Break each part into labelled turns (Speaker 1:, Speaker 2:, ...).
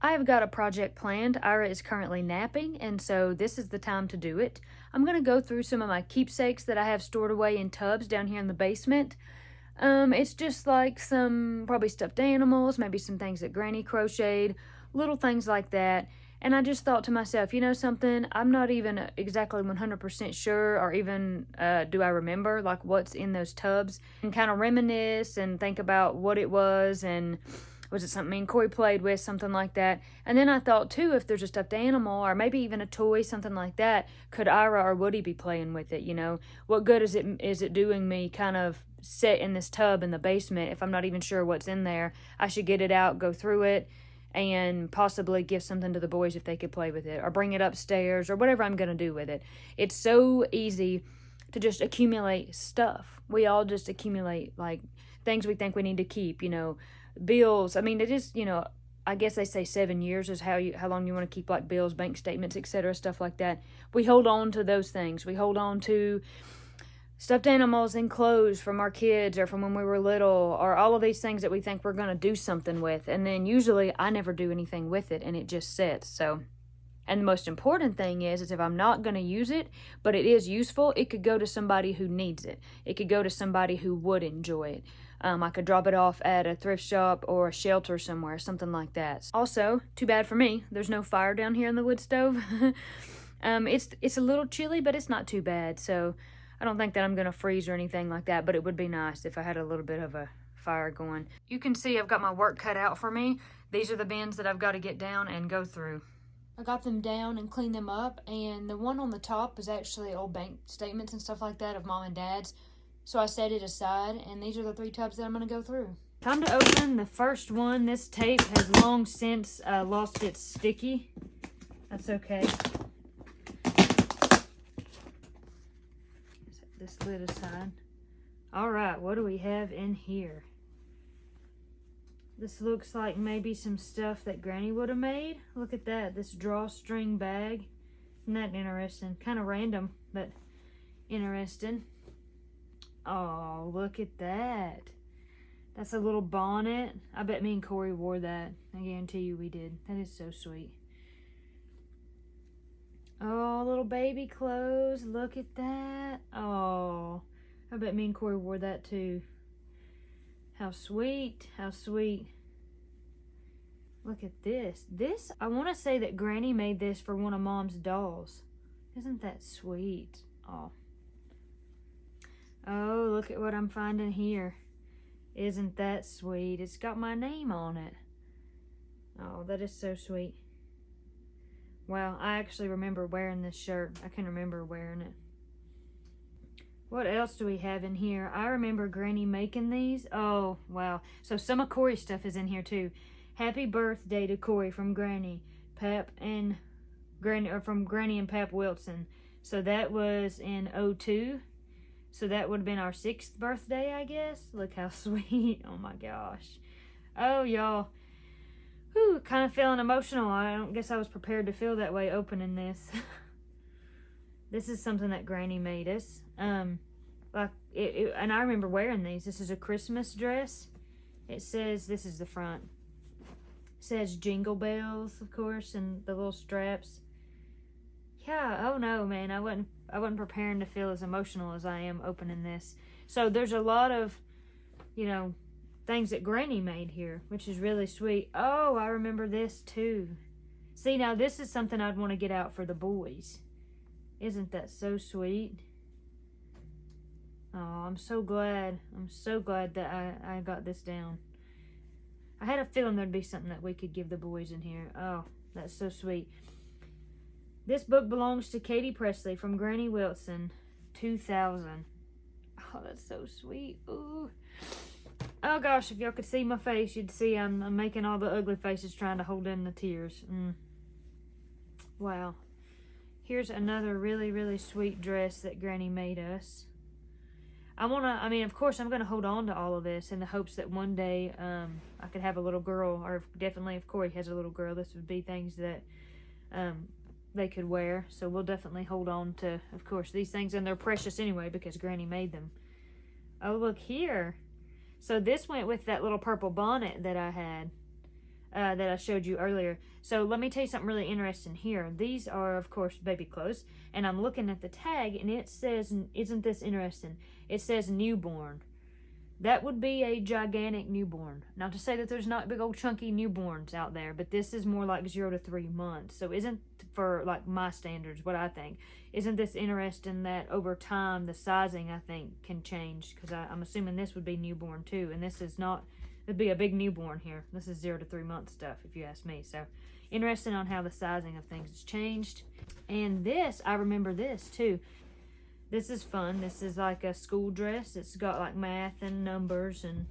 Speaker 1: I have got a project planned. Ira is currently napping, and so this is the time to do it. I'm going to go through some of my keepsakes that I have stored away in tubs down here in the basement. It's just like some probably stuffed animals, maybe some things that Granny crocheted, little things like that. And I just thought to myself, you know something, I'm not even exactly 100% sure, or even do I remember like what's in those tubs, and kind of reminisce and think about what it was, and was it something me and Corey played with, something like that. And then I thought too, if there's a stuffed animal or maybe even a toy, something like that, could Ira or Woody be playing with it? You know, what good is it doing me kind of sit in this tub in the basement if I'm not even sure what's in there? I should get it out, go through it, and possibly give something to the boys if they could play with it, or bring it upstairs, or whatever I'm going to do with it. It's so easy to just accumulate stuff. We all just accumulate like things we think we need to keep, you know, bills. I mean, it is, you know, I guess they say 7 years is how long you want to keep like bills, bank statements, etc., stuff like that. We hold on to those things. We hold on to stuffed animals and clothes from our kids or from when we were little, or all of these things that we think we're going to do something with. And then usually I never do anything with it and it just sits. So, and the most important thing is if I'm not going to use it, but it is useful, it could go to somebody who needs it. It could go to somebody who would enjoy it. I could drop it off at a thrift shop or a shelter somewhere, something like that. Also, too bad for me, there's no fire down here in the wood stove. It's a little chilly, but it's not too bad. So I don't think that I'm going to freeze or anything like that, but it would be nice if I had a little bit of a fire going. You can see I've got my work cut out for me. These are the bins that I've got to get down and go through. I got them down and cleaned them up, and the one on the top is actually old bank statements and stuff like that of Mom and Dad's. So I set it aside, and these are the 3 tubs that I'm going to go through. Time to open the first one. This tape has long since lost its sticky. That's okay. Set this lid aside. All right, what do we have in here? This looks like maybe some stuff that Granny would have made. Look at that, this drawstring bag. Isn't that interesting? Kind of random, but interesting. Oh, look at that. That's a little bonnet. I bet me and Corey wore that. I guarantee you we did. That is so sweet. Oh, little baby clothes. Look at that. Oh, I bet me and Corey wore that too. How sweet. How sweet. Look at this. This, I want to say that Granny made this for one of Mom's dolls. Isn't that sweet? Oh. Oh, look at what I'm finding here. Isn't that sweet? It's got my name on it. Oh, that is so sweet. Wow, I actually remember wearing this shirt. I can remember wearing it. What else do we have in here? I remember Granny making these. Oh, wow. So some of Corey's stuff is in here too. Happy birthday to Corey from Granny, Pap and Granny, or from Granny and Pap Wilson. So that was in 02. So that would have been our 6th birthday, I guess. Look how sweet. Oh my gosh. Oh, y'all. Whew, kind of feeling emotional. I don't guess I was prepared to feel that way opening this. This is something that Granny made us. And I remember wearing these. This is a Christmas dress. It says, this is the front. It says Jingle Bells, of course, and the little straps. Yeah, oh no, man, I wasn't preparing to feel as emotional as I am opening this. So there's a lot of, you know, things that Granny made here, which is really sweet. Oh, I remember this too. See, now this is something I'd want to get out for the boys. Isn't that so sweet? Oh, I'm so glad. I'm so glad that I got this down. I had a feeling there'd be something that we could give the boys in here. Oh, that's so sweet. This book belongs to Katie Pressley from Granny Wilson, 2000. Oh, that's so sweet. Ooh. Oh gosh, if y'all could see my face, you'd see I'm making all the ugly faces trying to hold in the tears. Wow. Here's another really, really sweet dress that Granny made us. I mean, of course, I'm going to hold on to all of this in the hopes that one day I could have a little girl, or definitely if Corey has a little girl, this would be things that they could wear. So we'll definitely hold on to, of course, these things, and they're precious anyway because Granny made them. Oh, look here. So this went with that little purple bonnet that I had. that I showed you earlier. So let me tell you something really interesting here. These are, of course, baby clothes. And I'm looking at the tag, and it says, isn't this interesting? It says newborn. That would be a gigantic newborn. Not to say that there's not big old chunky newborns out there, but this is more like 0 to 3 months. So isn't, for like my standards, what I think, isn't this interesting that over time the sizing, I think, can change? Because I'm assuming this would be newborn too, and this is not, it'd be a big newborn here. This is 0 to 3 month stuff, if you ask me. So interesting on how the sizing of things has changed. And this, I remember this too. This is fun. This is like a school dress. It's got like math and numbers and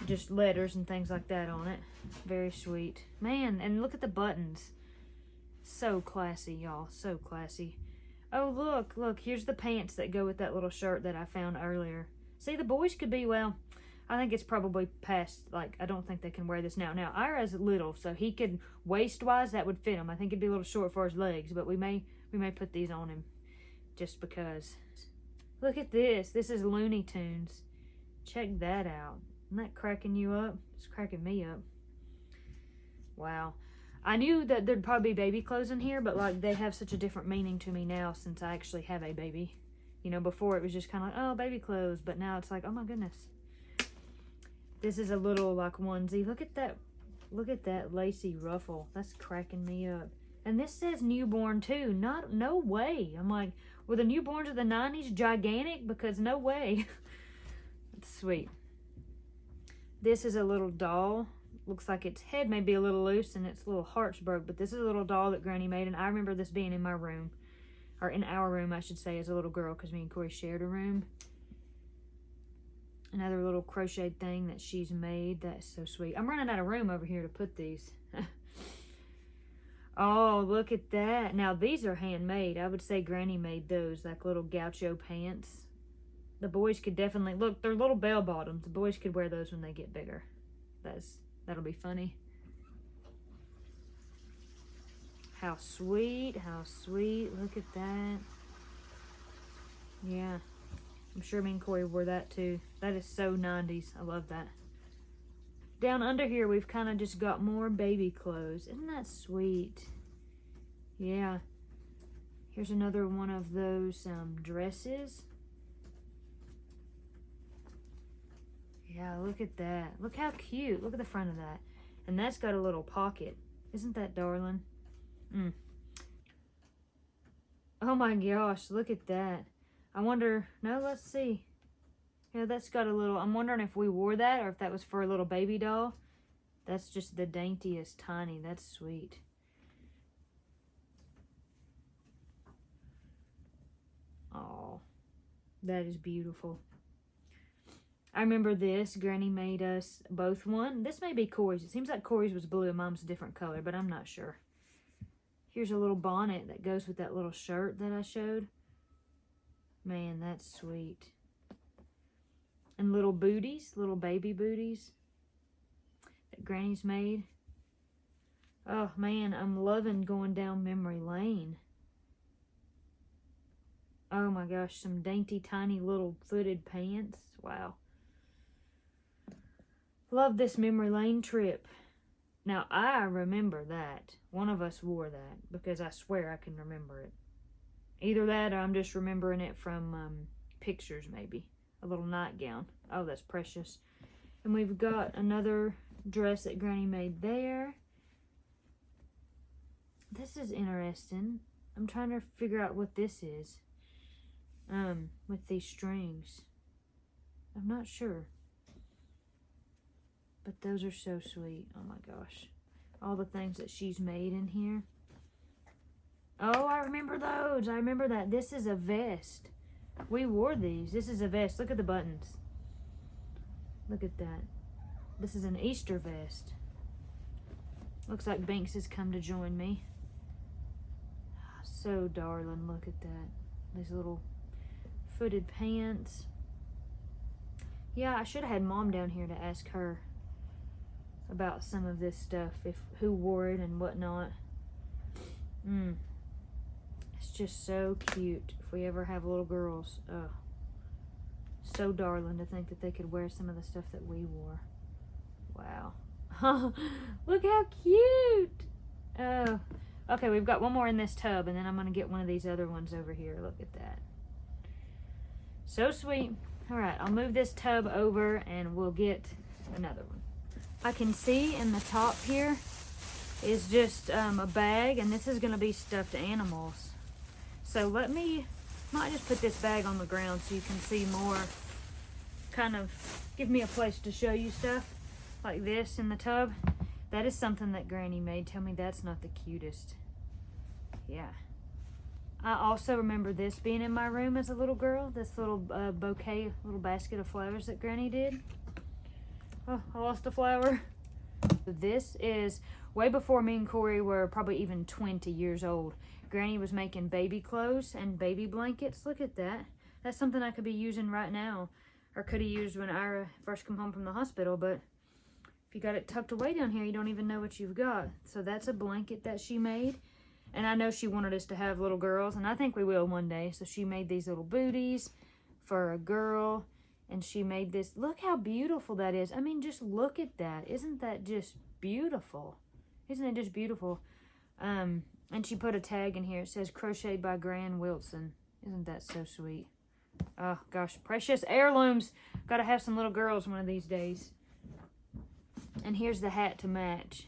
Speaker 1: just letters and things like that on it. Very sweet. Man, and look at the buttons. So classy, y'all. So classy. Oh, look. Here's the pants that go with that little shirt that I found earlier. See, the boys could be, well, I think it's probably past, like, I don't think they can wear this now. Now, Ira's little, so he could, waist-wise, that would fit him. I think it'd be a little short for his legs, but we may put these on him. Just because. Look at this. This is Looney Tunes. Check that out. Isn't that cracking you up? It's cracking me up. Wow. I knew that there'd probably be baby clothes in here, but like they have such a different meaning to me now since I actually have a baby. You know, before it was just kind of like, oh, baby clothes, but now it's like, oh my goodness. This is a little like onesie. Look at that. Look at that lacy ruffle. That's cracking me up. And this says newborn too. No way. I'm like, were the newborns of the 90s gigantic? Because no way. It's sweet. This is a little doll. Looks like its head may be a little loose and its little heart's broke. But this is a little doll that Granny made. And I remember this being in my room. Or in our room, I should say, as a little girl. Because me and Corey shared a room. Another little crocheted thing that she's made. That's so sweet. I'm running out of room over here to put these. Oh, look at that. Now, these are handmade. I would say Granny made those, like little gaucho pants. The boys could definitely, look, they're little bell bottoms. The boys could wear those when they get bigger. That'll be funny. How sweet, how sweet. Look at that. Yeah. I'm sure me and Corey wore that too. That is so 90s. I love that. Down under here, we've kind of just got more baby clothes. Isn't that sweet? Yeah. Here's another one of those dresses. Yeah, look at that. Look how cute. Look at the front of that. And that's got a little pocket. Isn't that darling? Oh my gosh, look at that. I wonder, no, let's see. Yeah, that's got a little, I'm wondering if we wore that or if that was for a little baby doll. That's just the daintiest tiny. That's sweet. Oh, that is beautiful. I remember this. Granny made us both one. This may be Corey's. It seems like Corey's was blue and Mom's a different color, but I'm not sure. Here's a little bonnet that goes with that little shirt that I showed. Man, that's sweet. And little booties, little baby booties that Granny's made. Oh man, I'm loving going down memory lane. Oh my gosh, some dainty tiny little footed pants. Wow. Love this memory lane trip. Now I remember that. One of us wore that because I swear I can remember it. Either that or I'm just remembering it from pictures maybe. A little nightgown. Oh, that's precious. And we've got another dress that Granny made there. This is interesting. I'm trying to figure out what this is. With these strings. I'm not sure. But those are so sweet. Oh my gosh. All the things that she's made in here. Oh, I remember those. I remember that. This is a vest. We wore these. This is a vest. Look at the buttons. Look at that. This is an Easter vest. Looks like Banks has come to join me. So darling. Look at that. These little footed pants. Yeah, I should have had Mom down here to ask her about some of this stuff. Who wore it and whatnot. It's just so cute. If we ever have little girls, so darling to think that they could wear some of the stuff that we wore. Wow. Look how cute. Oh, okay, we've got one more in this tub, and then I'm gonna get one of these other ones over here. Look at that. So sweet. All right, I'll move this tub over and we'll get another one. I can see in the top here is just a bag, and this is gonna be stuffed animals. So might just put this bag on the ground so you can see more, kind of give me a place to show you stuff like this in the tub. That is something that Granny made. Tell me that's not the cutest. Yeah. I also remember this being in my room as a little girl, this little bouquet, little basket of flowers that Granny did. Oh, I lost a flower. This is way before me and Corey were probably even 20 years old. Granny was making baby clothes and baby blankets. Look at that. That's something I could be using right now, or could have used when Ira first come home from the hospital, but if you got it tucked away down here, you don't even know what you've got. So that's a blanket that she made. And I know she wanted us to have little girls, and I think we will one day. So she made these little booties for a girl, and she made this. Look how beautiful that is. I mean, just look at that. Isn't that just beautiful? Isn't it just beautiful? And she put a tag in here. It says crocheted by Gran Wilson. Isn't that so sweet? Oh gosh, precious heirlooms. Gotta have some little girls one of these days. And here's the hat to match.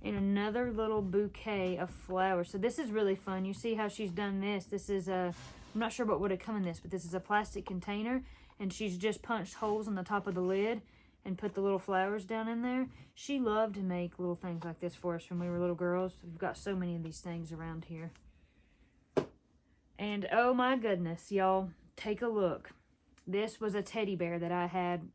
Speaker 1: And another little bouquet of flowers. So this is really fun. You see how she's done this. This is I'm not sure what would have come in this, but this is a plastic container, and she's just punched holes on the top of the lid and put the little flowers down in there. She loved to make little things like this for us when we were little girls. We've got so many of these things around here. And oh my goodness, y'all, take a look. This was a teddy bear that I had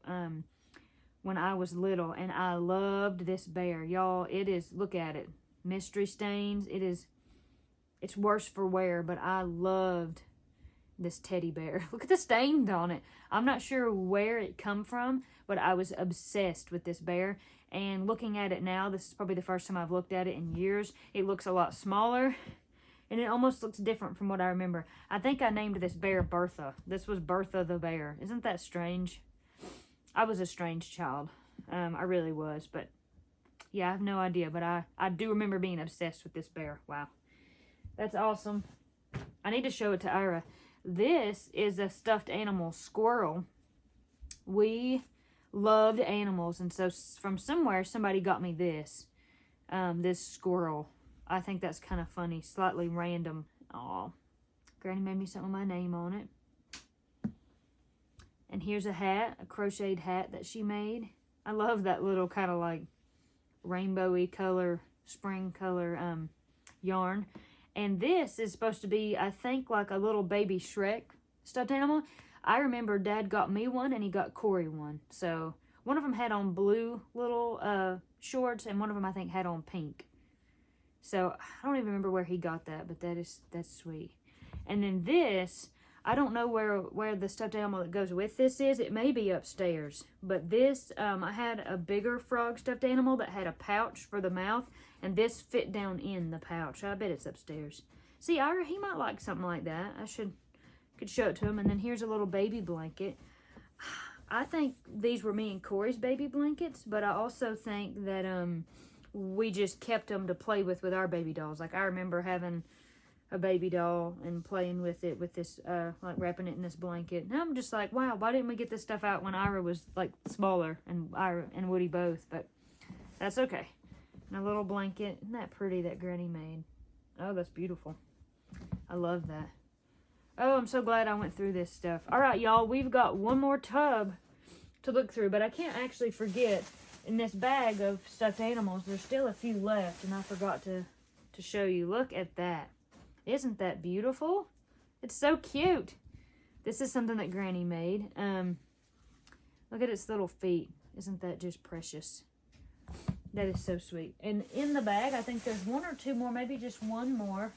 Speaker 1: when I was little, and I loved this bear. Y'all, it is, look at it. Mystery stains. It's worse for wear, but I loved this teddy bear. Look at the stains on it. I'm not sure where it come from, but I was obsessed with this bear. And looking at it now, this is probably the first time I've looked at it in years. It looks a lot smaller, and it almost looks different from what I remember. I think I named this bear Bertha. This was Bertha the bear. Isn't that strange? I was a strange child. I really was, but yeah, I have no idea. But I do remember being obsessed with this bear. Wow. That's awesome. I need to show it to Ira. This is a stuffed animal squirrel. We loved animals, and so from somewhere, somebody got me this. This squirrel. I think that's kind of funny. Slightly random. Aw. Granny made me something with my name on it. And here's a hat, a crocheted hat that she made. I love that little kind of like rainbowy color, spring color yarn. And this is supposed to be, I think, like a little baby Shrek stuffed animal. I remember Dad got me one and he got Corey one. So one of them had on blue little shorts, and one of them I think had on pink. So I don't even remember where he got that, but that's sweet. And then this, I don't know where the stuffed animal that goes with this is. It may be upstairs. But this, I had a bigger frog stuffed animal that had a pouch for the mouth, and this fit down in the pouch. I bet it's upstairs. See, Ira, he might like something like that. I could show it to him. And then here's a little baby blanket. I think these were me and Corey's baby blankets, but I also think that we just kept them to play with our baby dolls. Like, I remember having a baby doll and playing with it with this, like wrapping it in this blanket. And I'm just like, wow, why didn't we get this stuff out when Ira was like smaller, and Ira and Woody both? But that's okay. And a little blanket. Isn't that pretty that Granny made? Oh, that's beautiful. I love that. Oh, I'm so glad I went through this stuff. All right, y'all, we've got one more tub to look through, but I can't actually forget, in this bag of stuffed animals, there's still a few left, and I forgot to show you. Look at that. Isn't that beautiful? It's so cute. This is something that Granny made. Look at its little feet. Isn't that just precious? That is so sweet. And in the bag, I think there's one or two more, maybe just one more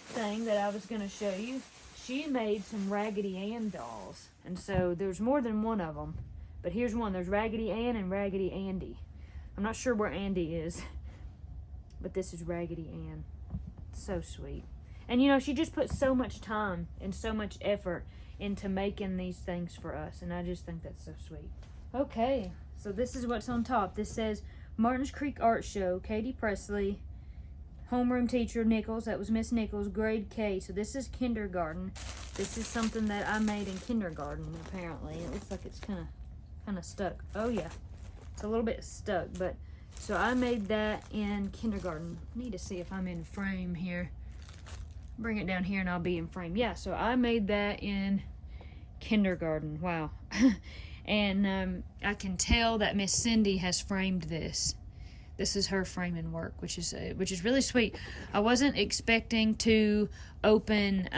Speaker 1: thing that I was going to show you. She made some Raggedy Ann dolls. And so there's more than one of them. But here's one. There's Raggedy Ann and Raggedy Andy. I'm not sure where Andy is. But this is Raggedy Ann. So sweet. And you know, she just put so much time and so much effort into making these things for us. And I just think that's so sweet. Okay. So this is what's on top. This says Martins Creek Art Show, Katie Pressley, homeroom teacher Nichols. That was Miss Nichols, grade K. So this is kindergarten. This is something that I made in kindergarten, apparently. It looks like it's kind of stuck. Oh yeah, it's a little bit stuck, but so I made that in kindergarten. Need to see if I'm in frame here. Bring it down here and I'll be in frame. Yeah, so I made that in kindergarten. Wow. And I can tell that Miss Cindy has framed this. This is her framing work, which is really sweet. I wasn't expecting to open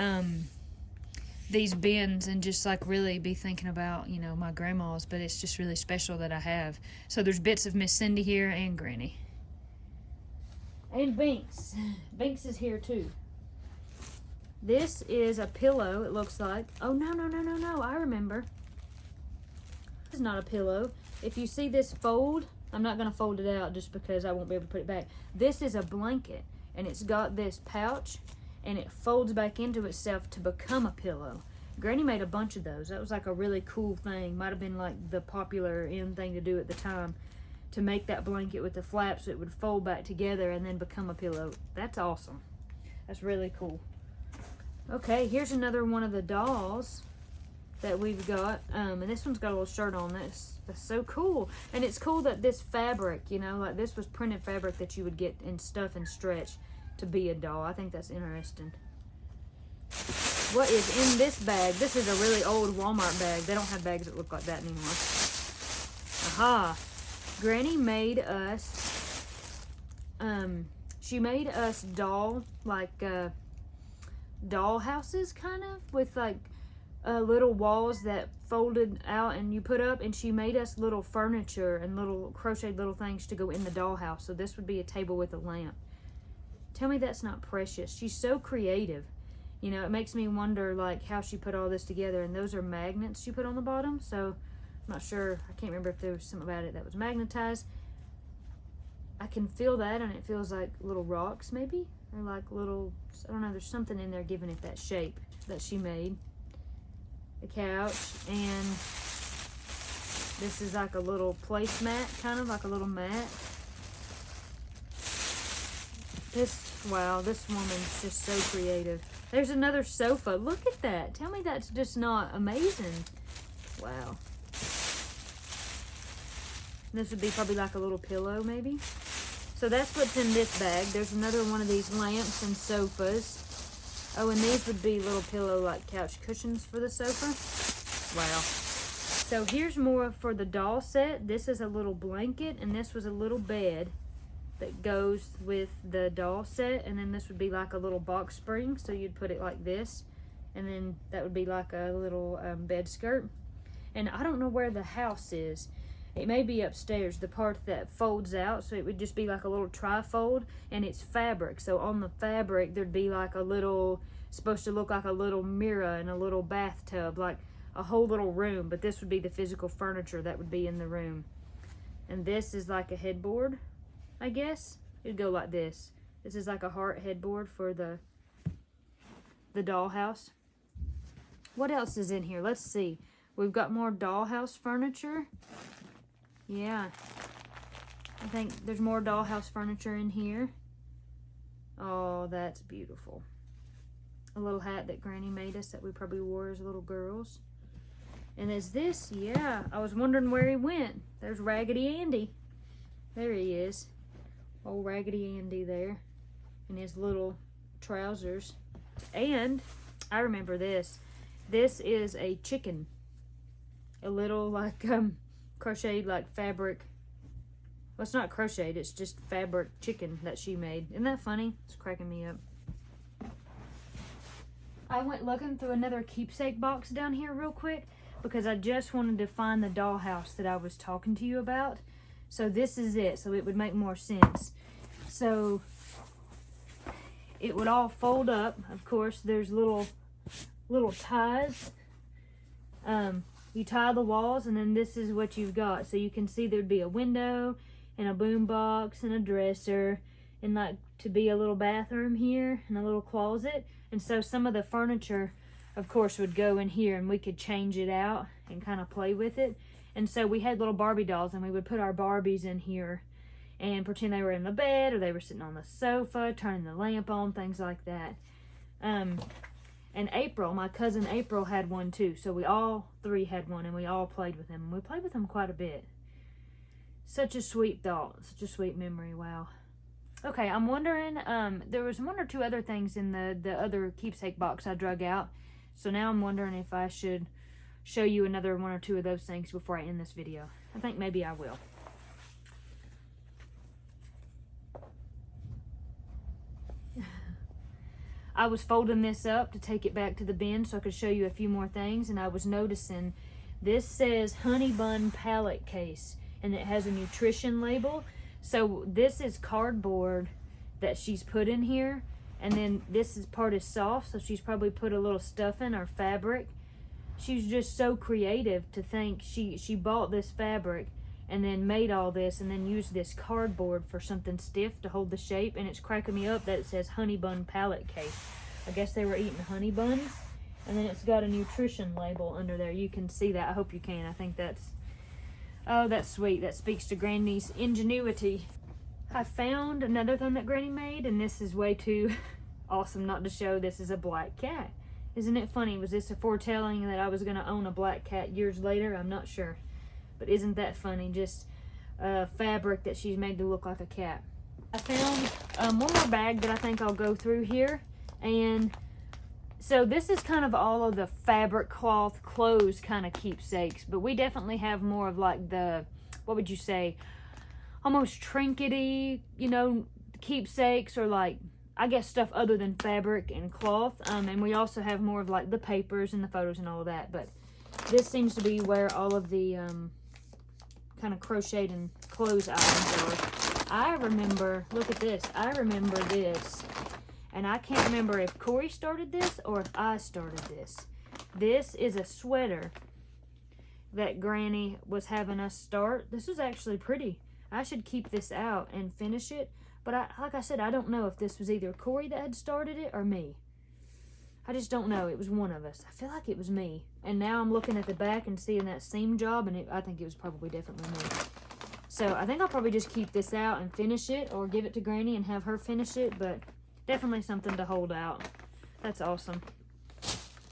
Speaker 1: these bins and just like really be thinking about, you know, my grandma's, but it's just really special that I have. So there's bits of Miss Cindy here and Granny. And Binks. Binks is here too. This is a pillow, it looks like. Oh, no, I remember. This is not a pillow. If you see this fold, I'm not going to fold it out just because I won't be able to put it back. This is a blanket, and it's got this pouch, and it folds back into itself to become a pillow. Granny made a bunch of those. That was like a really cool thing. Might have been like the popular in thing to do at the time, to make that blanket with the flaps so it would fold back together and then become a pillow. That's awesome. That's really cool. Okay, here's another one of the dolls that we've got. And this one's got a little shirt on. That's so cool. And it's cool that this fabric, you know, like this was printed fabric that you would get and stuff and stretch to be a doll. I think that's interesting. What is in this bag? This is a really old Walmart bag. They don't have bags that look like that anymore. Aha. Granny made us, she made us doll houses kind of, with like little walls that folded out and you put up, and she made us little furniture and little crocheted little things to go in the dollhouse. So this would be a table with a lamp. Tell me that's not precious. She's so creative. You know, it makes me wonder like how she put all this together. And those are magnets she put on the bottom. So I'm not sure. I can't remember if there was something about it that was magnetized. I can feel that, and it feels like little rocks maybe, or like little, I don't know, there's something in there giving it that shape that she made. The couch, and this is like a little placemat, kind of like a little mat. Wow, this woman's just so creative. There's another sofa. Look at that. Tell me that's just not amazing. Wow. This would be probably like a little pillow maybe. So that's what's in this bag. There's another one of these lamps and sofas. Oh, and these would be little pillow like couch cushions for the sofa. Wow. So here's more for the doll set. This is a little blanket, and this was a little bed that goes with the doll set. And then this would be like a little box spring, so you'd put it like this, and then that would be like a little bed skirt. And I don't know where the house is. It may be upstairs, the part that folds out, so it would just be like a little trifold, and it's fabric. So on the fabric, there'd be like a little, supposed to look like a little mirror and a little bathtub, like a whole little room, but this would be the physical furniture that would be in the room. And this is like a headboard, I guess. It'd go like this. This is like a heart headboard for the dollhouse. What else is in here? Let's see. We've got more dollhouse furniture. Yeah, I think there's more dollhouse furniture in here. Oh, that's beautiful. A little hat that Granny made us that we probably wore as little girls. And there's this, yeah, I was wondering where he went. There's Raggedy Andy. There he is. Old Raggedy Andy there in his little trousers. And I remember this. This is a chicken. A little like, crocheted like fabric. Well, it's not crocheted, it's just fabric chicken that she made. Isn't that funny? It's cracking me up. I went looking through another keepsake box down here real quick because I just wanted to find the dollhouse that I was talking to you about. So this is it, so it would make more sense. So it would all fold up. Of course, there's little ties. You tie the walls, and then this is what you've got. So you can see there'd be a window and a boom box and a dresser, and like to be a little bathroom here and a little closet. And so some of the furniture, of course, would go in here, and we could change it out and kind of play with it. And so we had little Barbie dolls, and we would put our Barbies in here and pretend they were in the bed, or they were sitting on the sofa, turning the lamp on, things like that. And April, my cousin April, had one too. So we all three had one, and we all played with them. We played with them quite a bit. Such a sweet thought, such a sweet memory. Wow. Okay, I'm wondering, there was one or two other things in the other keepsake box I drug out. So now I'm wondering if I should show you another one or two of those things before I end this video. I think maybe I will. I was folding this up to take it back to the bin so I could show you a few more things, and I was noticing this says Honey Bun Palette Case, and it has a nutrition label. So this is cardboard that she's put in here, and then this part is soft, so she's probably put a little stuffing or fabric. She's just so creative to think she bought this fabric and then made all this and then used this cardboard for something stiff to hold the shape, and it's cracking me up that it says Honey Bun Palette Case. I guess they were eating honey buns, and then it's got a nutrition label under there. You can see that. I hope you can. I think that's, oh, that's sweet. That speaks to Granny's ingenuity. I found another thing that Granny made, and this is way too awesome not to show. This is a black cat. Isn't it funny? Was this a foretelling that I was going to own a black cat years later? I'm not sure. But isn't that funny? Just fabric that she's made to look like a cat. I found one more bag that I think I'll go through here. And so this is kind of all of the fabric, cloth, clothes kind of keepsakes. But we definitely have more of like the, what would you say, almost trinkety, you know, keepsakes, or like, I guess stuff other than fabric and cloth. And we also have more of like the papers and the photos and all of that. But this seems to be where all of the kind of crocheted and clothes items are. I remember, look at this, I remember this. And I can't remember if Corey started this or if I started this. This is a sweater that Granny was having us start. This is actually pretty. I should keep this out and finish it. But like I said, I don't know if this was either Corey that had started it or me. I just don't know. It was one of us. I feel like it was me. And now I'm looking at the back and seeing that seam job, and I think it was probably definitely me. So I think I'll probably just keep this out and finish it, or give it to Granny and have her finish it, but definitely something to hold out. That's awesome.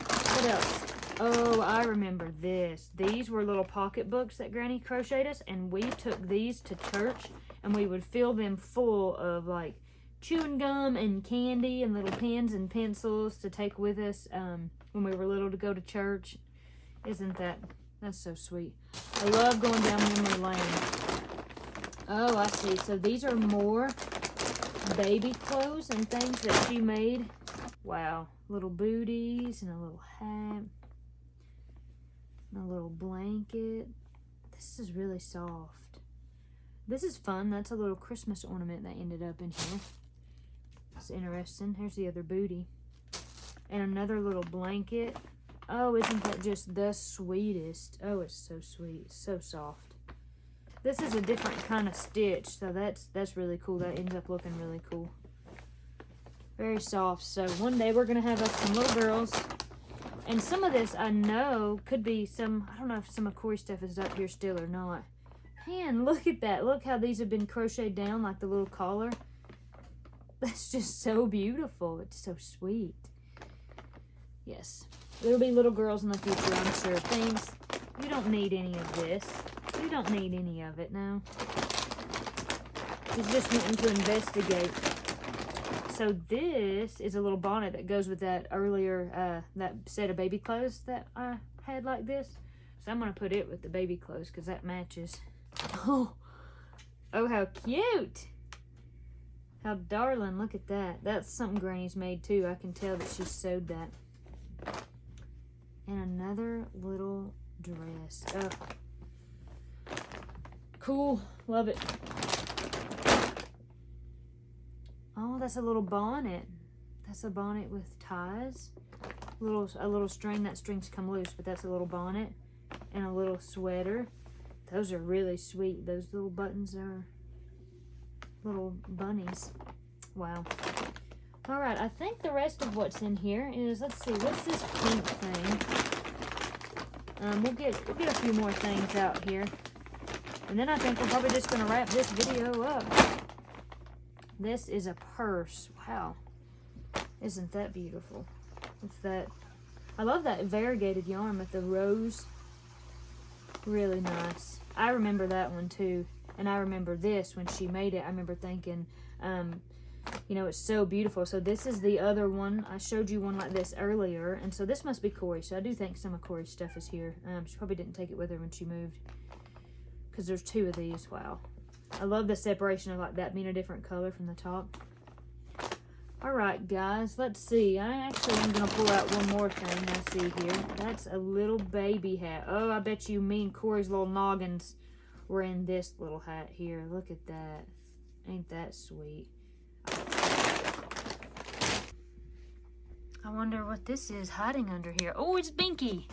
Speaker 1: What else? Oh, I remember this. These were little pocketbooks that Granny crocheted us, and we took these to church, and we would fill them full of like chewing gum and candy and little pens and pencils to take with us when we were little to go to church. Isn't that's so sweet. I love going down memory lane. Oh, I see. So these are more baby clothes and things that she made. Wow. Little booties and a little hat. And a little blanket. This is really soft. This is fun. That's a little Christmas ornament that ended up in here. It's interesting. Here's the other booty. And another little blanket. Oh, isn't that just the sweetest? Oh, it's so sweet. So soft. This is a different kind of stitch, so that's really cool. That ends up looking really cool. Very soft. So one day we're going to have us some little girls. And some of this I know could be some, I don't know if some of Corey's stuff is up here still or not. Man, look at that. Look how these have been crocheted down like the little collar. That's just so beautiful. It's so sweet. Yes. There'll be little girls in the future, I'm sure. Things, you don't need any of this. You don't need any of it now. He's just wanting to investigate. So this is a little bonnet that goes with that earlier, that set of baby clothes that I had like this. So I'm going to put it with the baby clothes because that matches. Oh, how cute. How darling, look at that. That's something Granny's made too. I can tell that she sewed that. And another little dress. Oh. Cool, love it. Oh, that's a little bonnet. That's a bonnet with ties. A little string. That string's come loose, but that's a little bonnet. And a little sweater. Those are really sweet. Those little buttons are little bunnies. Wow. All right, I think the rest of what's in here is, let's see, what's this pink thing? We'll get a few more things out here. And then I think we're probably just going to wrap this video up. This is a purse. Wow. Isn't that beautiful? It's that, I love that variegated yarn with the rose. Really nice. I remember that one too. And I remember this when she made it. I remember thinking, you know, it's so beautiful. So this is the other one. I showed you one like this earlier. And so this must be Corey. So I do think some of Corey's stuff is here. She probably didn't take it with her when she moved. Because there's two of these. Wow. I love the separation of like that being a different color from the top. Alright guys, let's see. I actually am going to pull out one more thing I see here. That's a little baby hat. Oh, I bet you me and Corey's little noggins were in this little hat here. Look at that. Ain't that sweet? I wonder what this is hiding under here. Oh, it's Binky.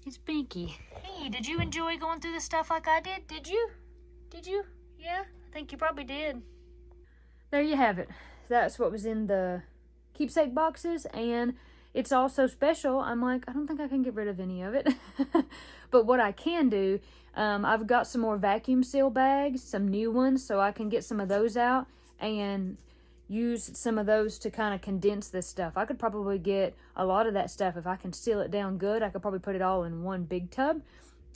Speaker 1: It's Binky. Hey, did you enjoy going through the stuff like I did? Did you? Did you? Yeah, I think you probably did. There you have it. That's what was in the keepsake boxes, and it's also special. I'm like, I don't think I can get rid of any of it. But what I can do, I've got some more vacuum seal bags, some new ones, so I can get some of those out and use some of those to kind of condense this stuff. I could probably get a lot of that stuff. If I can seal it down good, I could probably put it all in one big tub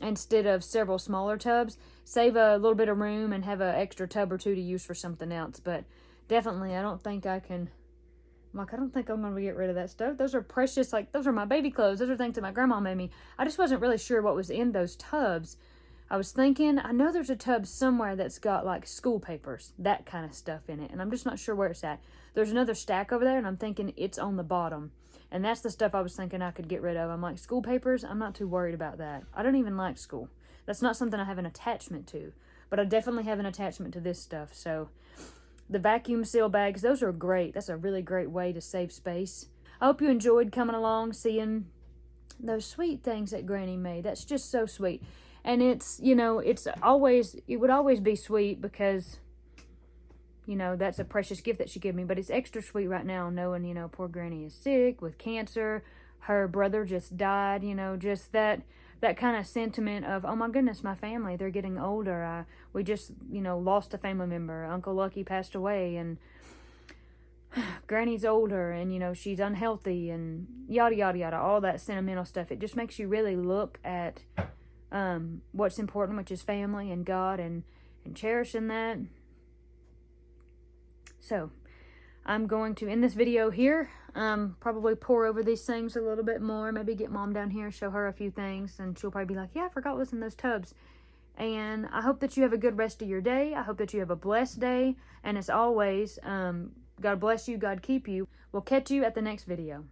Speaker 1: instead of several smaller tubs. Save a little bit of room and have an extra tub or two to use for something else. But definitely, I don't think I can, like, I don't think I'm going to get rid of that stuff. Those are precious, like, those are my baby clothes. Those are things that my grandma made me. I just wasn't really sure what was in those tubs. I was thinking, I know there's a tub somewhere that's got, like, school papers, that kind of stuff in it, and I'm just not sure where it's at. There's another stack over there, and I'm thinking it's on the bottom, and that's the stuff I was thinking I could get rid of. I'm like, school papers, I'm not too worried about that. I don't even like school. That's not something I have an attachment to, but I definitely have an attachment to this stuff, so the vacuum seal bags, those are great. That's a really great way to save space. I hope you enjoyed coming along, seeing those sweet things that Granny made. That's just so sweet. And it's, you know, it would always be sweet because, you know, that's a precious gift that she gave me. But it's extra sweet right now knowing, you know, poor Granny is sick with cancer. Her brother just died, you know, just that kind of sentiment of, oh my goodness, my family, they're getting older. We just, you know, lost a family member. Uncle Lucky passed away, and Granny's older, and, you know, she's unhealthy, and yada, yada, yada, all that sentimental stuff. It just makes you really look at what's important, which is family and God, and cherishing that. So I'm going to end this video here. Probably pour over these things a little bit more. Maybe get Mom down here, show her a few things, and she'll probably be like, yeah, I forgot what's in those tubs. And I hope that you have a good rest of your day. I hope that you have a blessed day. And as always, God bless you, God keep you. We'll catch you at the next video.